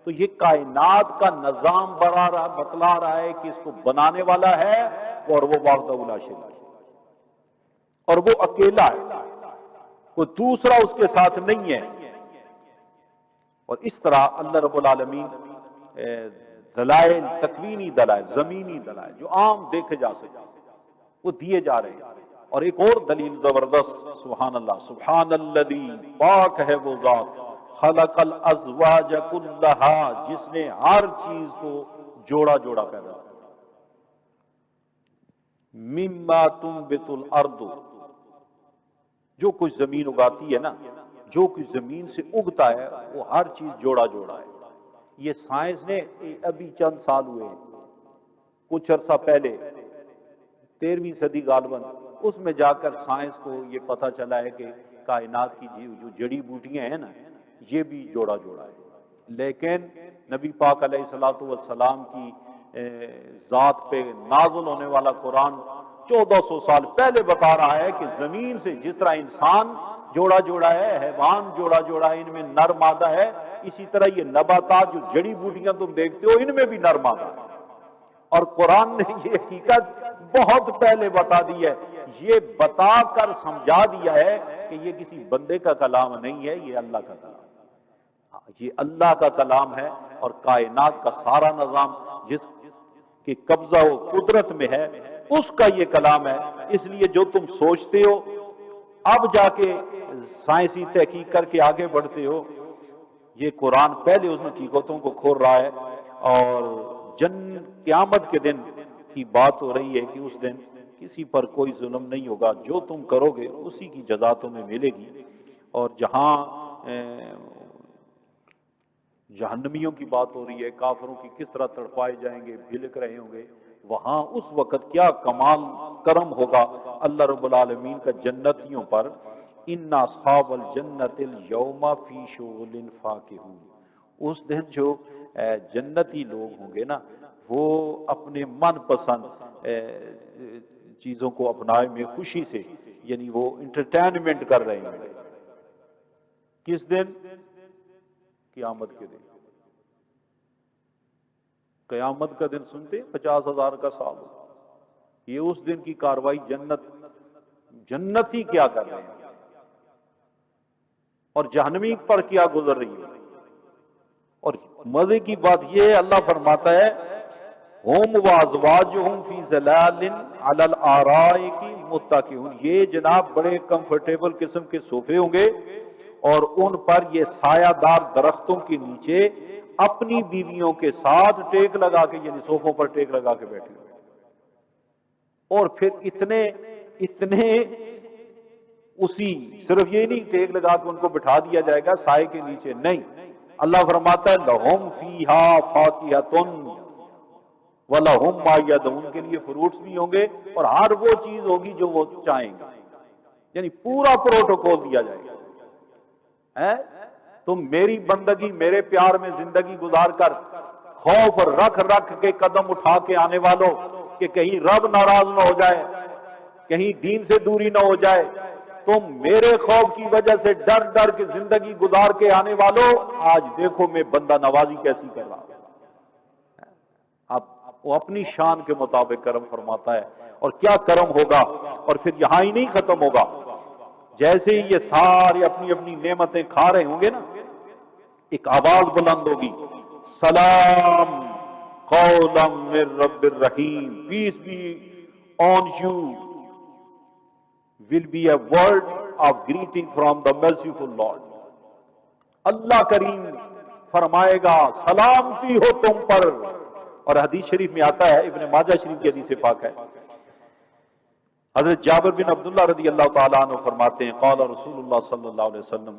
تو یہ کائنات کا نظام بتلا رہا ہے کہ اس کو بنانے والا ہے اور وہ وحدہ لا شریک ہے، اور وہ اکیلا ہے، کوئی دوسرا اس کے ساتھ نہیں ہے۔ اور اس طرح اللہ رب العالمین دلائل، تکوینی دلائل، زمینی دلائل جو عام دیکھے جا سکتے وہ دیے جا رہے ہیں۔ اور ایک اور دلیل زبردست، سبحان اللہ، سبحان الذی، پاک ہے وہ ذات، خلق الازواج کلھا، جس نے ہر چیز کو جوڑا جوڑا پیدا کیا، مما تنبت الارض، جو کچھ زمین اگاتی ہے نا، جو کچھ زمین سے اگتا ہے وہ ہر چیز جوڑا جوڑا ہے۔ یہ سائنس نے ابھی چند سال ہوئے ہیں، کچھ عرصہ پہلے 13ویں صدی غالباً، اس میں جا کر سائنس کو یہ پتہ چلا ہے کہ کائنات کی جو جڑی بوٹیاں ہیں نا یہ بھی جوڑا جوڑا ہے۔ لیکن نبی پاک علیہ الصلوۃ والسلام کی ذات پہ نازل ہونے والا قرآن 1400 سال پہلے بتا رہا ہے کہ زمین سے جس طرح انسان جوڑا جوڑا ہے، حیوان جوڑا جوڑا ہے، ان میں نر مادہ ہے، اسی طرح یہ نباتات جو جڑی بوٹیاں تم دیکھتے ہو ان میں بھی نر مادہ ہے۔ اور قرآن نے یہ حقیقت بہت پہلے بتا دی ہے، یہ بتا کر سمجھا دیا ہے کہ یہ کسی بندے کا کلام نہیں ہے، یہ اللہ کا کلام ہے، یہ اللہ کا کلام ہے۔ اور کائنات کا سارا نظام جس کے قبضہ و قدرت میں ہے اس کا یہ کلام ہے۔ اس لیے جو تم سوچتے ہو اب جا کے سائنسی تحقیق کر کے آگے بڑھتے ہو، یہ قرآن پہلے اس حقیقتوں کو کھول رہا ہے۔ اور قیامت کے دن کی بات ہو رہی ہے کہ اس دن کسی پر کوئی ظلم نہیں ہوگا، جو تم کرو گے اسی کی جزا تمہیں ملے گی۔ اور جہاں جہنمیوں کی بات ہو رہی ہے، کافروں کی کس طرح تڑپائے جائیں گے، بھلک رہے ہوں گے، وہاں اس وقت کیا کمال کرم ہوگا اللہ رب العالمین کا جنتیوں پر۔ ان اصحاب الجنت اليوم فی شغل فاکہون، اس دن جو جنتی لوگ ہوں گے نا وہ اپنے من پسند چیزوں کو اپنائے میں خوشی سے، یعنی وہ انٹرٹینمنٹ کر رہے ہیں۔ کس دن؟ قیامت کے دن۔ قیامت کا دن سنتے 50,000 کا سال ہو، یہ اس دن کی کاروائی جنتی کیا کر رہے ہیں اور جہنمی پر کیا گزر رہی ہے۔ اور مزے کی بات یہ ہے، اللہ فرماتا ہے ہم وازواجہم فی ظلال علی الارائک متکئون، یہ جناب بڑے کمفرٹیبل قسم کے صوفے ہوں گے اور ان پر یہ سایہ دار درختوں کے نیچے اپنی بیویوں کے ساتھ ٹیک لگا کے، یعنی صوفوں پر ٹیک لگا کے بیٹھے ہوئے، اور پھر اتنے اسی صرف یہ نہیں ٹیک لگا کے ان کو بٹھا دیا جائے گا سائے کے نیچے، نہیں، اللہ فرماتا ہے لہم فیہا فاکہۃ وَلَهُمْ مَا يَدْعُونَ، ان کے لیے فروٹس بھی ہوں گے اور ہر وہ چیز ہوگی جو وہ چاہیں گے، یعنی پورا پروٹوکول دیا جائے گا۔ تم میری بندگی، میرے پیار میں زندگی گزار کر خوف رکھ رکھ کے قدم اٹھا کے آنے والوں کہ کہیں رب ناراض نہ ہو جائے، کہیں دین سے دوری نہ ہو جائے، تم میرے خوف کی وجہ سے ڈر ڈر کے زندگی گزار کے آنے والوں، آج دیکھو میں بندہ نوازی کیسی کر رہا ہوں۔ اب وہ اپنی شان کے مطابق کرم فرماتا ہے، اور کیا کرم ہوگا۔ اور پھر یہاں ہی نہیں ختم ہوگا، جیسے ہی یہ سارے اپنی اپنی نعمتیں کھا رہے ہوں گے نا، ایک آواز بلند ہوگی، سلام قولا من رب الرحیم، peace be on you, will be a word of greeting from the merciful Lord۔ اللہ کریم فرمائے گا سلامتی ہو تم پر اور حدیث شریف میں آتا ہے، ابن ماجہ شریف کی حدیث پاک ہے، حضرت جابر بن عبداللہ رضی اللہ تعالیٰ عنہ فرماتے ہیں قال رسول اللہ صلی اللہ علیہ وسلم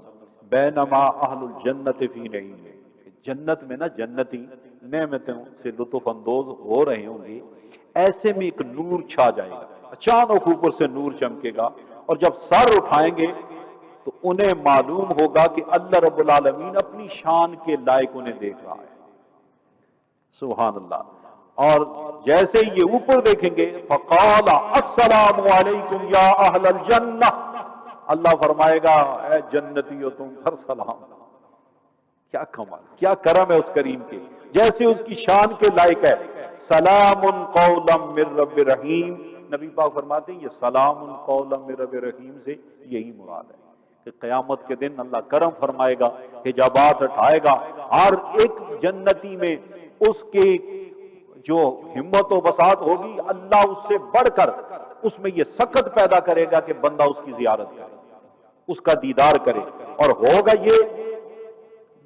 بینما اہل الجنت فی نعیم، جنت میں نا جنتی نعمتوں سے لطف اندوز ہو رہے ہوں گے، ایسے میں ایک نور چھا جائے گا، اچانک اوپر سے نور چمکے گا، اور جب سر اٹھائیں گے تو انہیں معلوم ہوگا کہ اللہ رب العالمین اپنی شان کے لائق انہیں دیکھ رہا ہے، سبحان اللہ۔ اور جیسے ہی یہ اوپر دیکھیں گے فقال السلام علیکم یا اہل الجنہ، اللہ فرمائے گا اے جنتیو تم پر سلام۔ کیا کمال، کیا کرم ہے اس کریم کے، جیسے اس کی شان کے لائق ہے۔ سلام قولا من رب رحیم، نبی پاک فرماتے ہیں یہ سلام قولا من رب رحیم سے یہی مراد ہے کہ قیامت کے دن اللہ کرم فرمائے گا، حجابات ہٹائے گا، ہر ایک جنتی میں اس کے جو ہمت و بساط ہوگی اللہ اس سے بڑھ کر اس میں یہ سخت پیدا کرے گا کہ بندہ اس کی زیارت کرے، اس کا دیدار کرے، اور ہوگا یہ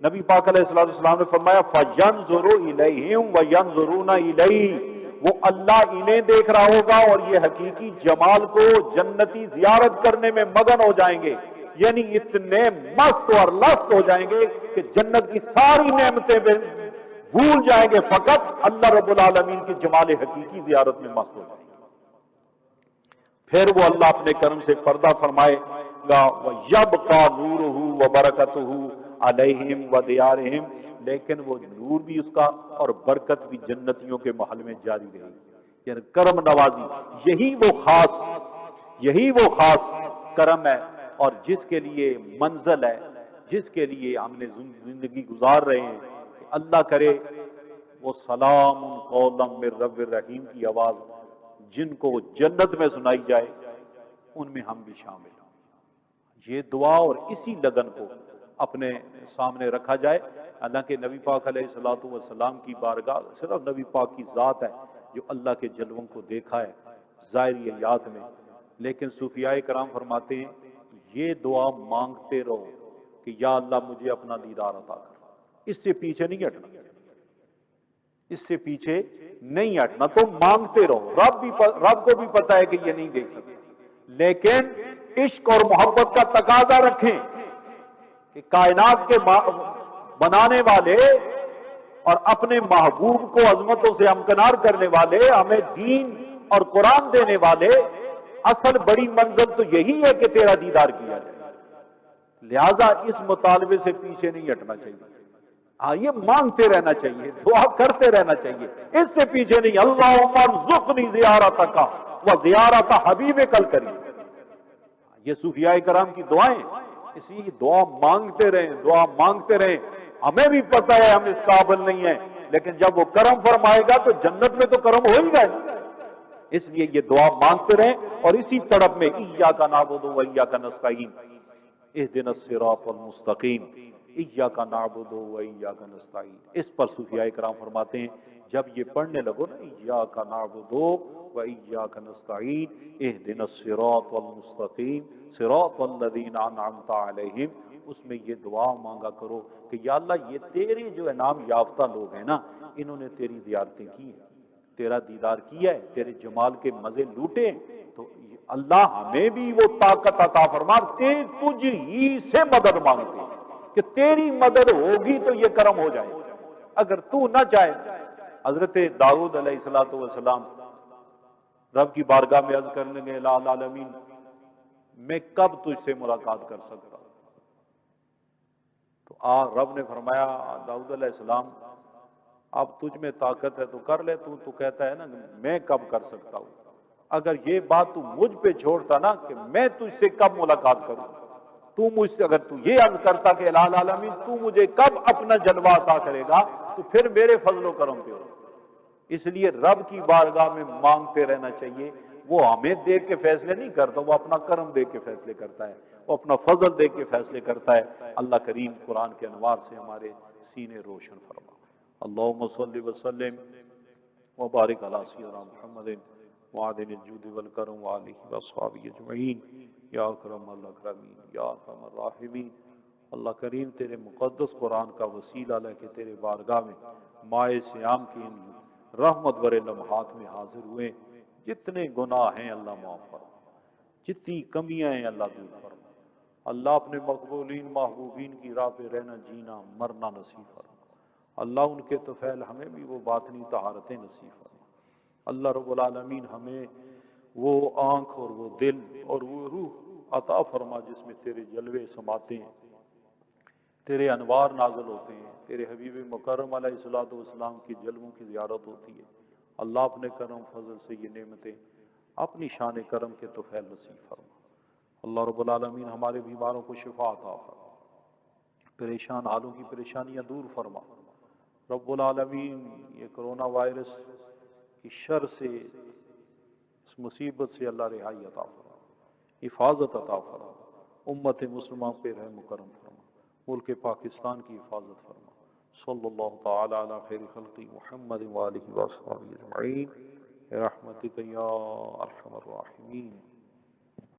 نبی پاک علیہ السلام نے فرمایا فَيَنْظُرُ إِلَيْهِمْ وَيَنْظُرُونَ إِلَيْهِ، وہ اللہ انہیں دیکھ رہا ہوگا اور یہ حقیقی جمال کو جنتی زیارت کرنے میں مگن ہو جائیں گے، یعنی اتنے مست اور لست ہو جائیں گے کہ جنت کی ساری نعمتیں بھول جائیں گے، فقط اللہ رب العالمین کی جمال حقیقی زیارت میں مست ہو جائیں گے۔ پھر وہ اللہ اپنے کرم سے پردہ فرمائے گا وَيَبْقَى نُورُهُ وَبَرَكَتُهُ عَلَيْهِمْ وَدِيَارِهِمْ، لیکن وہ نور بھی اس کا اور برکت بھی جنتیوں کے محل میں جاری رہے گی، یعنی کرم نوازی، یہی وہ خاص کرم ہے اور جس کے لیے منزل ہے، جس کے لیے ہم نے زندگی گزار رہے ہیں۔ اللہ کرے وہ سلام قولا من رب الرحیم کی آواز جن کو جنت میں سنائی جائے ان میں ہم بھی شامل ہوں۔ یہ دعا اور اسی لگن کو اپنے سامنے رکھا جائے۔ حالانکہ نبی پاک علیہ الصلوۃ والسلام کی بارگاہ صرف نبی پاک کی ذات ہے جو اللہ کے جلووں کو دیکھا ہے ظاہری حیات میں، لیکن صوفیاء کرام فرماتے ہیں یہ دعا مانگتے رہو کہ یا اللہ مجھے اپنا دیدار عطا کر، اس سے پیچھے نہیں ہٹنا، اس سے پیچھے نہیں ہٹنا، تو مانگتے رہو۔ رب کو بھی پتا ہے کہ یہ نہیں دیکھ سکتے، لیکن عشق اور محبت کا تقاضا رکھیں کہ کائنات کے بنانے والے اور اپنے محبوب کو عظمتوں سے امکنار کرنے والے، ہمیں دین اور قرآن دینے والے، اصل بڑی منزل تو یہی ہے کہ تیرا دیدار کیا جائے، لہذا اس مطالبے سے پیچھے نہیں ہٹنا چاہیے۔ ہاں یہ مانگتے رہنا چاہیے، دعا کرتے رہنا چاہیے، اس سے پیچھے نہیں۔ اللہم ارزقنی زیارتک و زیارت حبیبک الکریم، یہ صوفیاء کرام کی دعائیں، اسی دعا مانگتے رہیں، دعا مانگتے رہیں۔ ہمیں بھی پتہ ہے ہم اس قابل نہیں ہیں، لیکن جب وہ کرم فرمائے گا تو جنت میں تو کرم ہو ہی گا، اس لیے یہ دعا مانگتے رہیں اور اسی تڑپ میں ایاک نعبد و ایاک نستعین اہدنا الصراط المستقیم، ایاک نعبد و ایاک نستعین، اس پر صوفیاء کرام فرماتے ہیں جب یہ پڑھنے لگو نا ایاک نعبد و ایاک نستعین اہدنا الصراط المستقیم صراط الذین انعمت علیہم، اس میں یہ دعا مانگا کرو کہ یا اللہ یہ تیرے جو انعام یافتہ لوگ ہیں نا، انہوں نے تیری زیارتیں کی ہیں، تیرا دیدار کیا ہے، تیرے جمال کے مزے لوٹے، تو اللہ ہمیں بھی وہ طاقت عطا فرما، تجھ ہی سے مدد مانگتے کہ تیری مدد ہوگی تو یہ کرم ہو جائے، اگر تو نہ چاہے۔ حضرت داؤد علیہ السلام رب کی بارگاہ میں عرض کرنے لگے الہ العالمین میں کب تجھ سے ملاقات کر سکتا ہوں؟ تو رب نے فرمایا داؤد علیہ السلام اب تجھ میں طاقت ہے تو کر لے، تو کہتا ہے نا میں کب کر سکتا ہوں، اگر یہ بات تو مجھ پہ چھوڑتا نا کہ میں تجھ سے کب ملاقات کروں، تو مجھ سے اگر تو یہ عرض کرتا کہ الہ العالمین تو مجھے کب اپنا جلوہ عطا کرے گا، تو پھر میرے فضل و کرم پہ ہو۔ اس لیے رب کی بارگاہ میں مانگتے رہنا چاہیے، وہ ہمیں دیکھ کے فیصلے نہیں کرتا، وہ اپنا کرم دیکھ کے فیصلے کرتا ہے، وہ اپنا فضل دیکھ کے فیصلے کرتا ہے۔ اللہ کریم قرآن کے انوار سے ہمارے سینے روشن فرما۔ اللہم صلی وسلم وبارک علی سیدنا محمد وعدن الجود والکرم وآلہ واصحابہ اجمعین یا اکرم الاکرمین یا ارحم الراحمین۔ اللہ کریم تیرے مقدس قرآن کا وسیلہ لے کے تیرے بارگاہ میں مائے سیام کی ان رحمت برے لمحات میں حاضر ہوئے، جتنے گناہ ہیں اللہ معاف فرما، جتنی کمیاں ہیں اللہ دور فرما، اللہ اپنے مقبولین محبوبین کی راہ پہ رہنا جینا مرنا نصیب فرما، اللہ ان کے طفیل ہمیں بھی وہ باطنی طہارتیں نصیب فرما، اللہ رب العالمین ہمیں وہ آنکھ اور وہ دل اور وہ روح عطا فرما جس میں تیرے جلوے سماتے ہیں، تیرے انوار نازل ہوتے ہیں، تیرے حبیب مکرم علیہ الصلوۃ والسلام کی جلووں کی زیارت ہوتی ہے۔ اللہ اپنے کرم فضل سے یہ نعمتیں اپنی شان کرم کے طفیل نصیب فرما۔ اللہ رب العالمین ہمارے بیماروں کو شفا عطا فرما، پریشان حالوں کی پریشانیاں دور فرما۔ رب العالمین یہ کرونا وائرس کی شر سے، اس مصیبت سے اللہ رہائی عطا فرما، حفاظت عطا فرما، امت مسلمہ پہ رحم و کرم فرما، ملک پاکستان کی حفاظت فرما۔ صلی اللہ تعالی علی خیر خلقی محمد وآلہ وصحبہ اجمعین برحمتک یا ارحم الراحمین۔